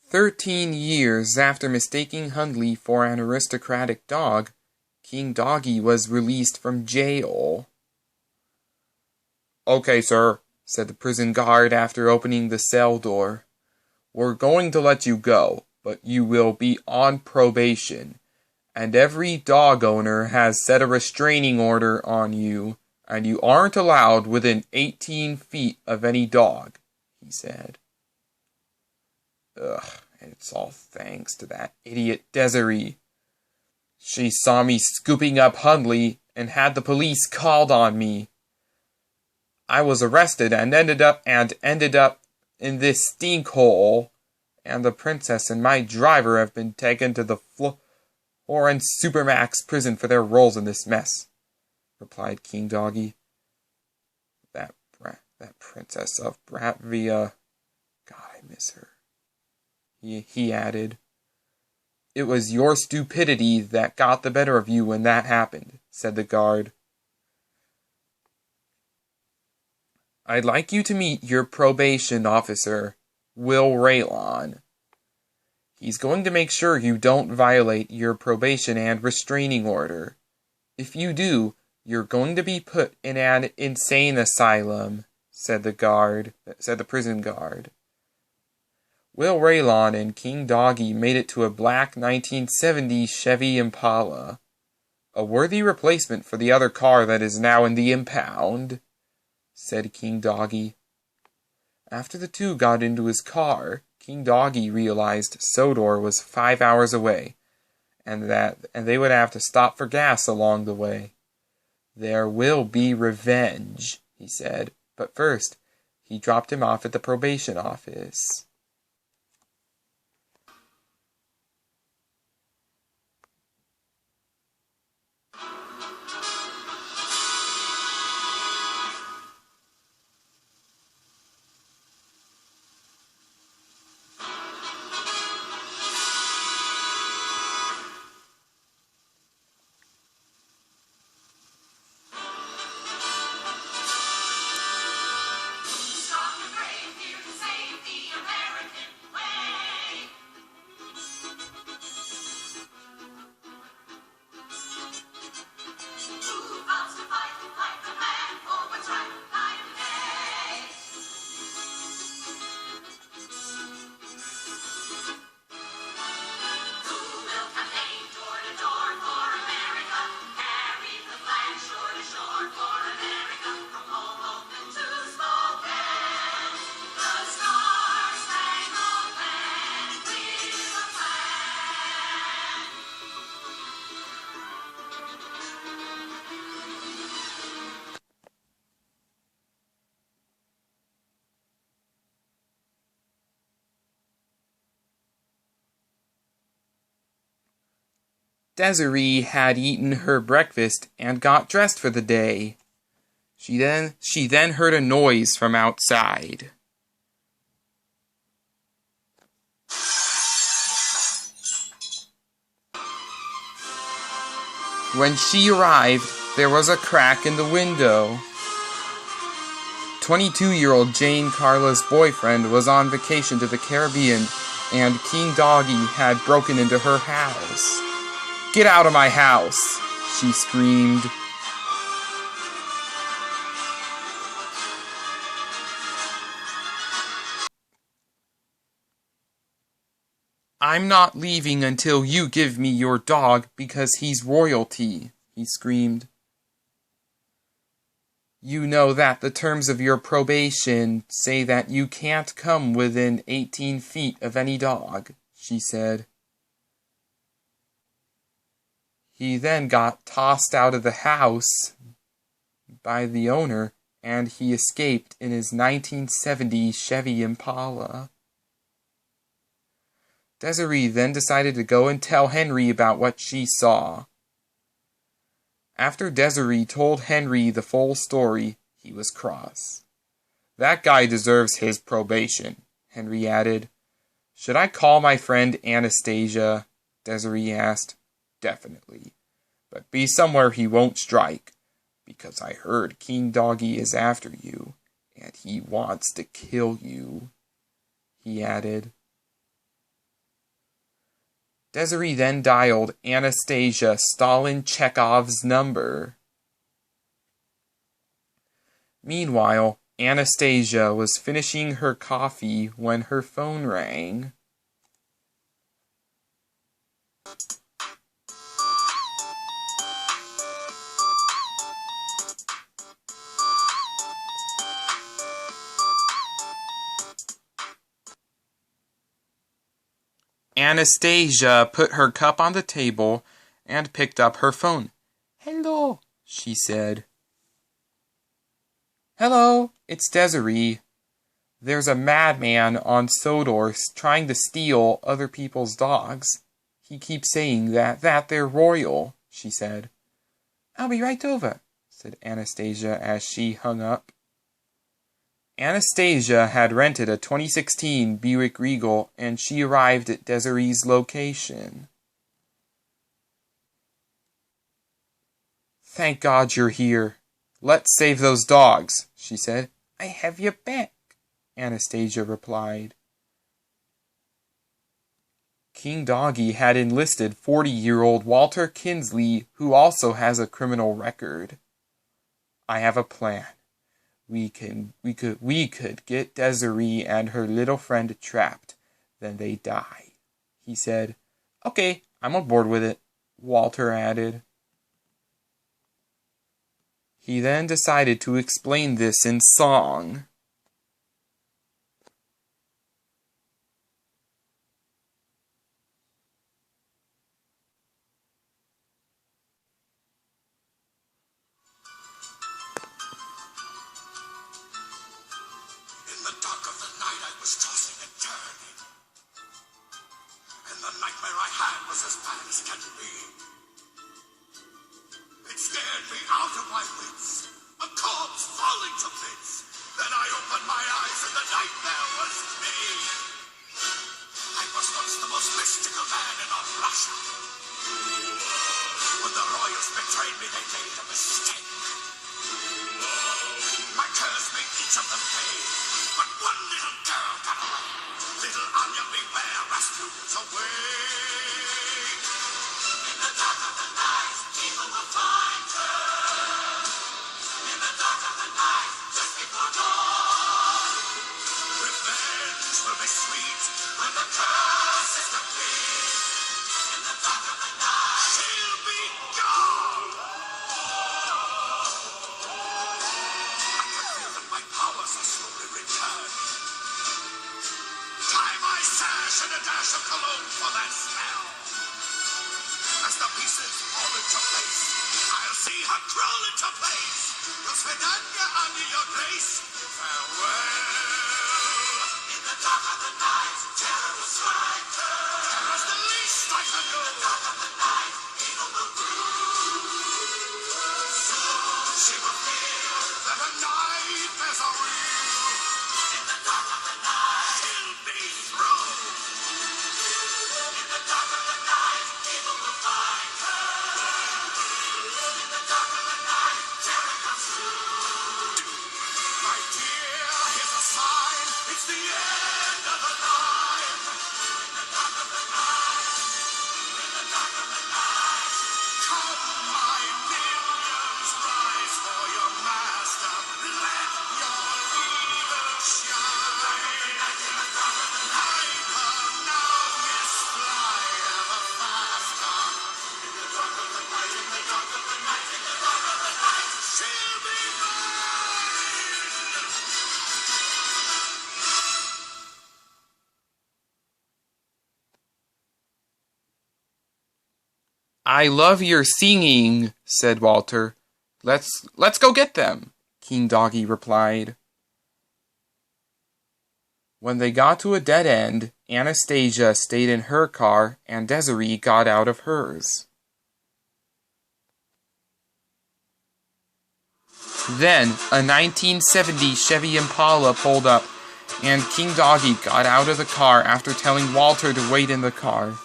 13 years after mistaking Hundley for an aristocratic dog, King Doggie was released from jail. "Okay, sir," said the prison guard after opening the cell door. "We're going to let you go, but you will be on probation, and every dog owner has set a restraining order on you, and you aren't allowed within 18 feet of any dog," he said. Ugh, and it's all thanks to that idiot Desiree. She saw me scooping up Hundley and had the police called on me. I was arrested and ended up in this stink hole, and the princess and my driver have been taken to the Florin Supermax prison for their roles in this mess," replied King Doggie. That princess of Bratvia, God, I miss her. He added. "It was your stupidity that got the better of you when that happened," said the guard. "I'd like you to meet your probation officer, Will Raylon. He's going to make sure you don't violate your probation and restraining order. If you do, you're going to be put in an insane asylum," said the prison guard. Will Raylon and King Doggie made it to a black 1970 Chevy Impala, a worthy replacement for the other car that is now in the impound, said King Doggie. After the two got into his car, King Doggie realized Sodor was 5 hours away, and they would have to stop for gas along the way. "There will be revenge," he said, but first, he dropped him off at the probation office. Desiree had eaten her breakfast and got dressed for the day. She then heard a noise from outside. When she arrived, there was a crack in the window. 22-year-old Jane Carla's boyfriend was on vacation to the Caribbean, and King Doggie had broken into her house. "Get out of my house!" she screamed. "I'm not leaving until you give me your dog because he's royalty," he screamed. "You know that the terms of your probation say that you can't come within 18 feet of any dog," she said. He then got tossed out of the house by the owner, and he escaped in his 1970 Chevy Impala. Desiree then decided to go and tell Henry about what she saw. After Desiree told Henry the full story, he was cross. "That guy deserves his probation," Henry added. "Should I call my friend Anastasia?" Desiree asked. "Definitely. But be somewhere he won't strike, because I heard King Doggie is after you, and he wants to kill you," he added. Desiree then dialed Anastasia Stalin Chekov's number. Meanwhile, Anastasia was finishing her coffee when her phone rang. Anastasia put her cup on the table and picked up her phone. "Hello," she said. "Hello, it's Desiree. There's a madman on Sodor trying to steal other people's dogs. He keeps saying that they're royal," she said. "I'll be right over," said Anastasia as she hung up. Anastasia had rented a 2016 Buick Regal, and she arrived at Desiree's location. "Thank God you're here. Let's save those dogs," she said. "I have your back," Anastasia replied. King Doggie had enlisted 40-year-old Walter Kinsley, who also has a criminal record. "I have a plan. We could get Desiree and her little friend trapped. Then they die," he said. "Okay, I'm on board with it," Walter added. He then decided to explain this in song. Tossing and turning, and the nightmare I had was as bad as can be. It scared me out of my wits, a corpse falling to bits. Then I opened my eyes and the nightmare was me. I was once the most mystical man in all Russia. When the royals betrayed me, they made a mistake. My curse made each of them pay. But one little girl got away. Little Anya, beware, Rasputin's away. In the dark of the night, people will find her. In the dark of the night, just before dawn. Revenge will be sweet when the curse is complete. In the dark of the night, she'll be gone. I can feel that my powers are slowly returning. Tie my sash and a dash of cologne for that smell. As the pieces fall into place, I'll see her crawl into place. Do svidaniya, under your grace. Farewell. In the dark of the night, terror will strike her. Terror's the least I can do. In the dark of the night, evil will brew. Soon she will feel that her nightmares are real. In the dark of the night, she'll be through. In the dark of the night, evil will find her. In the dark of the night, terror comes through. My dear, here's a sign. It's the end of the line. In the dark of the night. In the dark of the night. Come, my millions, rise for your master. Let your evil shine. In the dark of the night. Now, Miss Fly, ever faster. In the dark of the night, in the dark of the night, in the dark of the night, she'll be mine. "I love your singing," said Walter. Let's go get them," King Doggie replied. When they got to a dead end, Anastasia stayed in her car and Desiree got out of hers. Then, a 1970 Chevy Impala pulled up, and King Doggie got out of the car after telling Walter to wait in the car.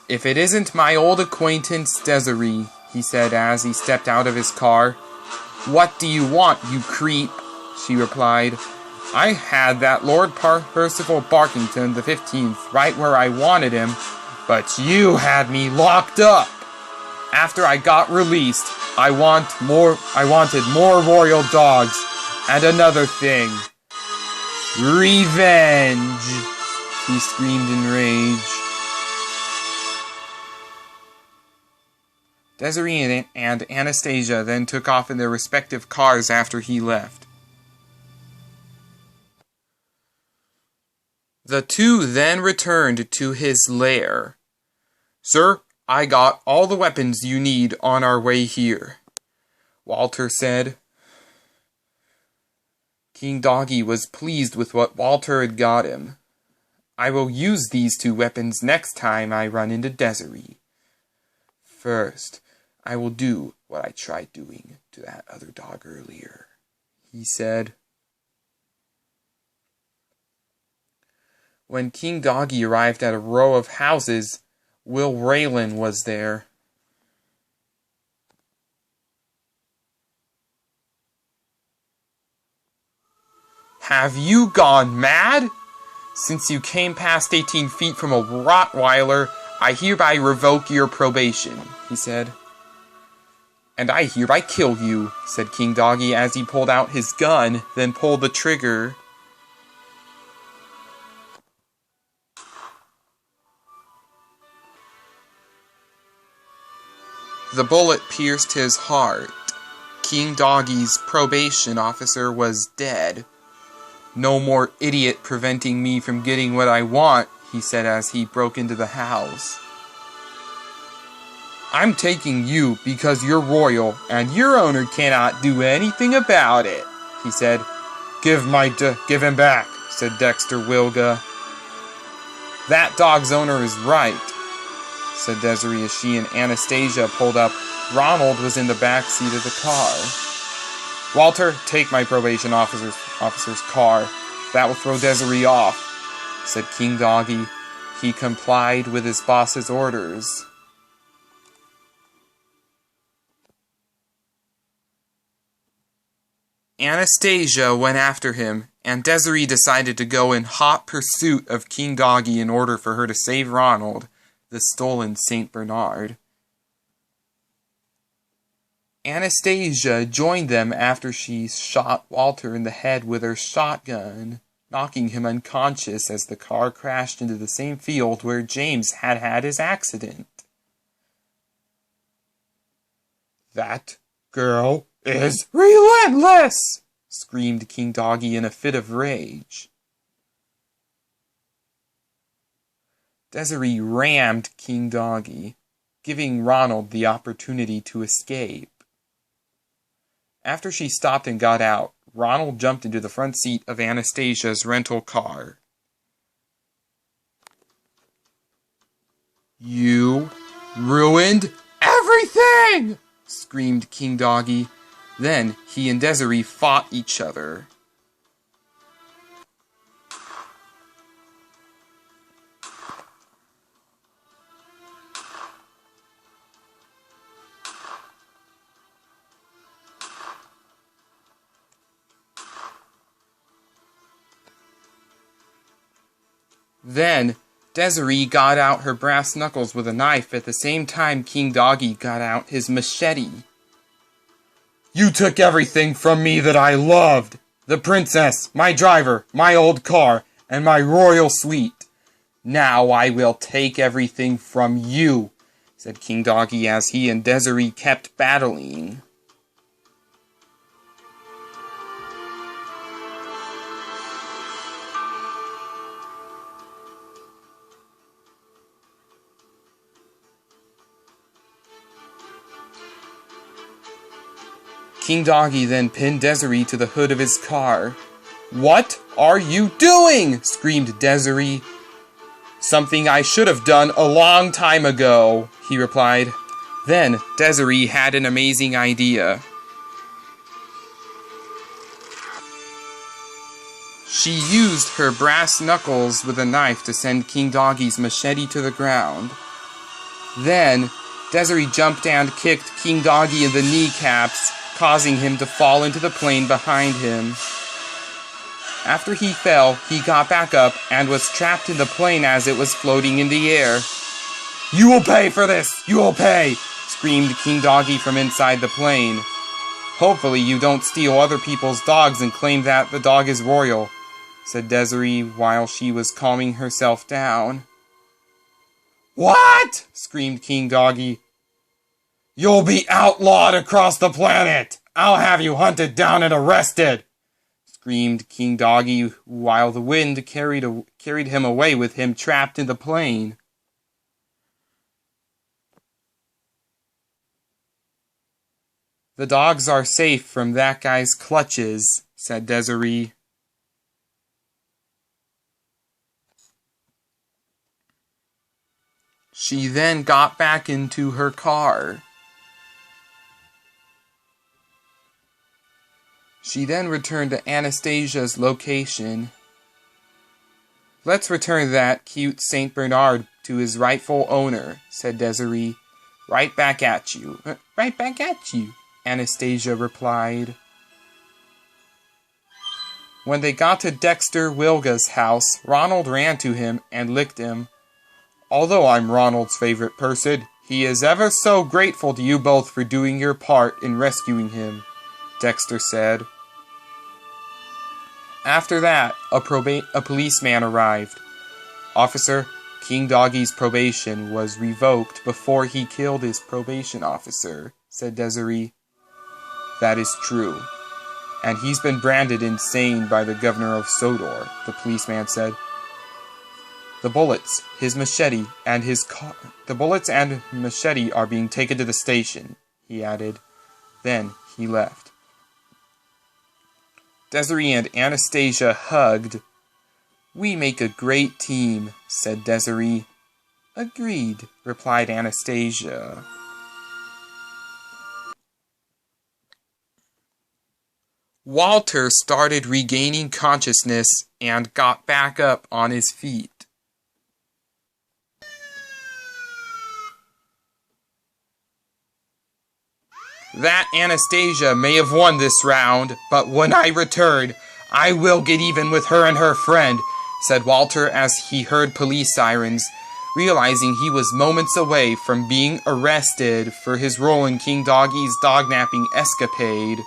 "If it isn't my old acquaintance Desiree," he said as he stepped out of his car. "What do you want, you creep?" she replied. I had that Lord Percival Barkington the 15th right where I wanted him, but you had me locked up. After I got released, I wanted more royal dogs, and another thing. Revenge! He screamed in rage. Desiree and Anastasia then took off in their respective cars after he left. The two then returned to his lair. "Sir, I got all the weapons you need on our way here," Walter said. King Doggie was pleased with what Walter had got him. "I will use these two weapons next time I run into Desiree. First, I will do what I tried doing to that other dog earlier," he said. When King Doggie arrived at a row of houses, Will Raylan was there. "Have you gone mad? Since you came past 18 feet from a Rottweiler, I hereby revoke your probation," he said. "And I hereby kill you," said King Doggie as he pulled out his gun, then pulled the trigger. The bullet pierced his heart. King Doggie's probation officer was dead. "No more idiot preventing me from getting what I want," he said as he broke into the house. "I'm taking you because you're royal, and your owner cannot do anything about it," he said. Give him back," said Dexter Wilga. "That dog's owner is right," said Desiree as she and Anastasia pulled up. Ronald was in the back seat of the car. "Walter, take my probation officer's car. That will throw Desiree off," said King Doggie. He complied with his boss's orders. Anastasia went after him, and Desiree decided to go in hot pursuit of King Doggie in order for her to save Ronald, the stolen St. Bernard. Anastasia joined them after she shot Walter in the head with her shotgun, knocking him unconscious as the car crashed into the same field where James had had his accident. "That girl is relentless!" screamed King Doggie in a fit of rage. Desiree rammed King Doggie, giving Ronald the opportunity to escape. After she stopped and got out, Ronald jumped into the front seat of Anastasia's rental car. "You ruined everything!" screamed King Doggie. Then he and Desiree fought each other. Then Desiree got out her brass knuckles with a knife at the same time King Doggie got out his machete. "You took everything from me that I loved. The princess, my driver, my old car, and my royal suite. Now I will take everything from you," said King Doggie as he and Desiree kept battling. King Doggie then pinned Desiree to the hood of his car. "What are you doing?" screamed Desiree. "Something I should have done a long time ago," he replied. Then Desiree had an amazing idea. She used her brass knuckles with a knife to send King Doggie's machete to the ground. Then Desiree jumped and kicked King Doggie in the kneecaps, causing him to fall into the plane behind him. After he fell, he got back up and was trapped in the plane as it was floating in the air. "You will pay for this! You will pay!" screamed King Doggie from inside the plane. "Hopefully you don't steal other people's dogs and claim that the dog is royal," said Desiree while she was calming herself down. "What?" screamed King Doggie. "You'll be outlawed across the planet! I'll have you hunted down and arrested!" screamed King Doggie while the wind carried him away with him trapped in the plane. "The dogs are safe from that guy's clutches," said Desiree. She then got back into her car. She then returned to Anastasia's location. "Let's return that cute Saint Bernard to his rightful owner," said Desiree. "Right back at you." "Right back at you," Anastasia replied. When they got to Dexter Wilga's house, Ronald ran to him and licked him. "Although I'm Ronald's favorite person, he is ever so grateful to you both for doing your part in rescuing him," Dexter said. After that, a policeman arrived. "Officer, King Doggie's probation was revoked before he killed his probation officer," said Desiree. "That is true. And he's been branded insane by the governor of Sodor," the policeman said. The bullets and machete are being taken to the station," he added. Then he left. Desiree and Anastasia hugged. "We make a great team," said Desiree. "Agreed," replied Anastasia. Walter started regaining consciousness and got back up on his feet. "That Anastasia may have won this round, but when I return, I will get even with her and her friend," said Walter as he heard police sirens, realizing he was moments away from being arrested for his role in King Doggie's dog-napping escapade.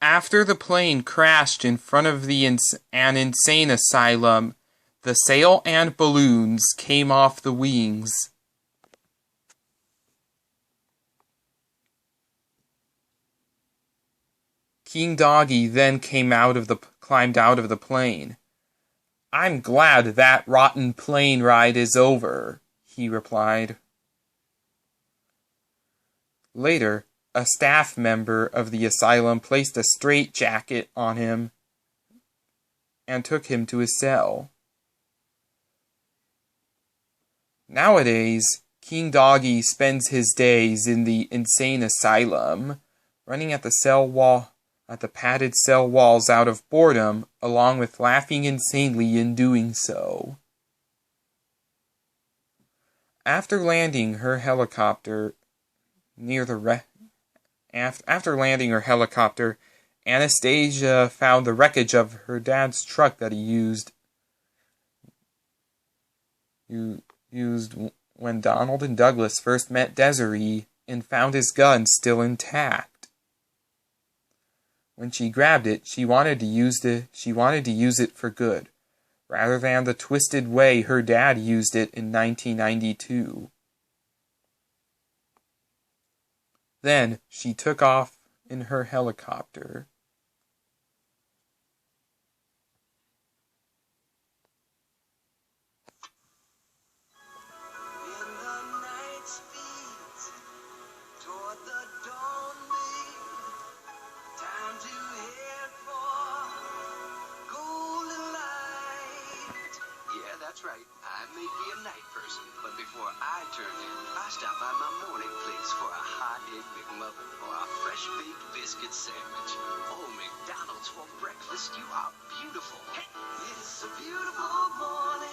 After the plane crashed in front of an insane asylum, the sail and balloons came off the wings. King Doggie then climbed out of the plane. "I'm glad that rotten plane ride is over," he replied. Later, a staff member of the asylum placed a straitjacket on him and took him to his cell. Nowadays, King Doggie spends his days in the insane asylum, running at the padded cell walls out of boredom, along with laughing insanely in doing so. After landing her helicopter, Anastasia found the wreckage of her dad's truck that he used when Donald and Douglas first met Desiree, and found his gun still intact. When she grabbed it, she wanted to use it for good, rather than the twisted way her dad used it in 1992. Then she took off in her helicopter. That's right. I may be a night person, but before I turn in, I stop by my morning place for a hot egg McMuffin or a fresh baked biscuit sandwich. Oh, McDonald's for breakfast, you are beautiful. Hey, it's a beautiful morning.